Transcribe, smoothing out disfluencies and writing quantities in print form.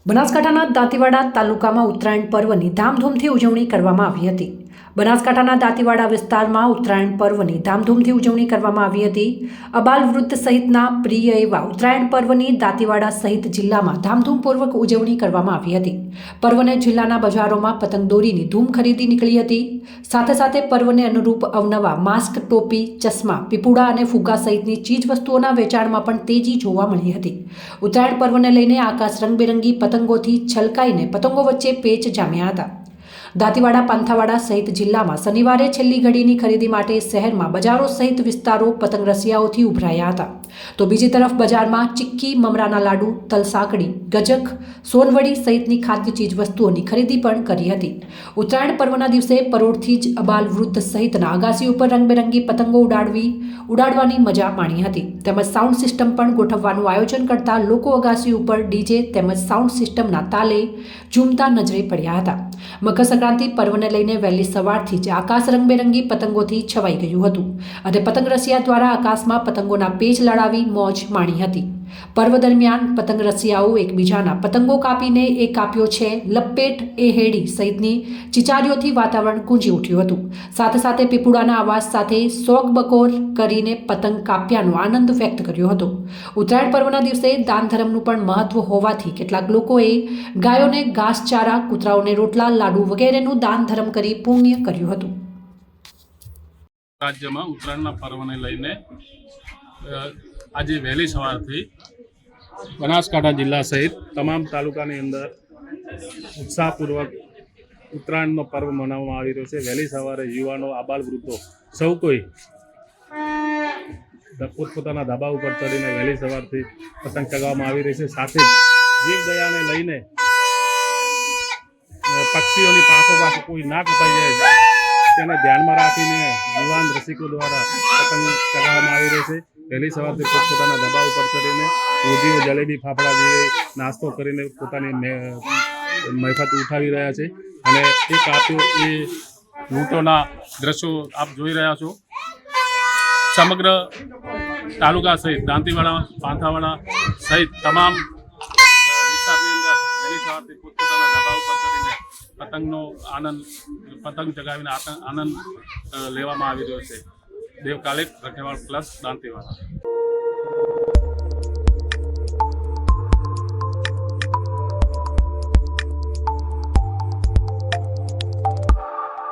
બનાસકાંઠાના દાંતીવાડા તાલુકામાં ઉત્તરાયણ પર્વની ધામધૂમથી ઉજવણી કરવામાં આવી હતી। બનાસકાંઠાના દાંતીવાડા વિસ્તારમાં ઉત્તરાયણ પર્વની ધામધૂમથી ઉજવણી કરવામાં આવી હતી। અબાલ વૃદ્ધ સહિતના પ્રિય એવા ઉત્તરાયણ પર્વની દાંતીવાડા સહિત જિલ્લામાં ધામધૂમપૂર્વક ઉજવણી કરવામાં આવી હતી। પર્વને જિલ્લાના બજારોમાં પતંગદોરીની ધૂમ ખરીદી નીકળી હતી। સાથે સાથે પર્વને અનુરૂપ અવનવા માસ્ક, ટોપી, ચશ્મા, પીપુડા અને ફુગ્ગા સહિતની ચીજવસ્તુઓના વેચાણમાં પણ તેજી જોવા મળી હતી। ઉત્તરાયણ પર્વને લઈને આકાશ રંગબેરંગી પતંગોથી છલકાઈને પતંગો વચ્ચે પેચ જામ્યા હતા। દાંતીવાડા, પાંથાવાડા સહિત જિલ્લામાં શનિવારે છેલ્લી ઘડીની ખરીદી માટે શહેરમાં બજારો સહિત વિસ્તારો પતંગ રસિયાઓથી ઉભરાયા હતા। તો બીજી તરફ બજારમાં ચિક્કી, મમરાના લાડુ, તલસાકડી, ગજક, સોનવડી સહિતની ખાદ્ય ચીજવસ્તુઓની ખરીદી પણ કરી હતી। ઉત્તરાયણ પર્વના દિવસે પરોઢથી જ અબાલ વૃદ્ધ સહિતના અગાસી ઉપર રંગબેરંગી પતંગો ઉડાડવાની મજા માણી હતી। તેમજ સાઉન્ડ સિસ્ટમ પણ ગોઠવવાનું આયોજન કરતા લોકો અગાસી ઉપર ડીજે તેમજ સાઉન્ડ સિસ્ટમના તાલે ઝૂમતા નજરે પડ્યા હતા। મકર સંક્રાંતિ પર્વને લઈને વહેલી સવારથી જ આકાશ રંગબેરંગી પતંગોથી છવાઈ ગયું હતું અને પતંગ રસિયા દ્વારા આકાશમાં પતંગોના પેચ લડાવી મોજ માણી હતી। પર્વ દરમિયાન પતંગ રસિયાઓ એકબીજાના પતંગો કાપીને એ કાપ્યો છે, લપેટ, એ હેડી સહિતની ચિચારીઓથી વાતાવરણ ગુંજી ઉઠ્યું હતું। સાથે સાથે પીપુડાના અવાજ સાથે શોક બકોર કરીને પતંગ કાપ્યાનો આનંદ વ્યક્ત કર્યો હતો। ઉત્તરાયણ પર્વના દિવસે દાન ધર્મનું પણ મહત્વ હોવાથી કેટલાક લોકોએ ગાયોને ઘાસચારા, કૂતરાઓને રોટલા, લાડુ વગેરેનું દાન ધર્મ કરી પુણ્ય કર્યું હતું। રાજ્યમાં ઉત્તરાયણના પર્વને લઈને આજે વહેલી સવારથી બનાસકાંઠા જિલ્લા સહિત તમામ તાલુકાની અંદર ઉત્સાહપૂર્વક ઉત્તરાયણનો પર્વ મનાવવામાં આવી રહ્યો છે। વહેલી સવારે યુવાનો, આબાલ વૃદ્ધો સૌ કોઈ પોતપોતાના ધાબા ઉપર ચડીને વહેલી સવારથી પતંગ ચગાવવામાં આવી રહી છે। સાથે જ જીવદયાને લઈને પક્ષીઓની પાંખો કોઈ ના કપાઈ જાય તેને ધ્યાનમાં રાખીને યુવાન રસિકો દ્વારા પતંગ ચગાવવામાં આવી રહી છે। વહેલી સવારથી પોતપોતાના ધાબા ઉપર ચડીને ઊંધિયું, જલેબી, ફાફડા જેવી નાસ્તો કરીને પોતાની મહેફત ઉઠાવી રહ્યા છે અને એ કાપ્યો એ લૂંટોના દ્રશ્યો આપ જોઈ રહ્યા છો। સમગ્ર તાલુકા સહિત દાંતીવાડા, પાંથાવાડા સહિત તમામ વિસ્તારની અંદર વહેલી સવારથી પોતપોતાના ધાબા ઉપર ચડીને પતંગનો આનંદ, પતંગ ચગાવીને આનંદ લેવામાં આવી રહ્યો છે। દેવ કાલેક, રખેવાળ પ્લસ, દાંતીવાડા।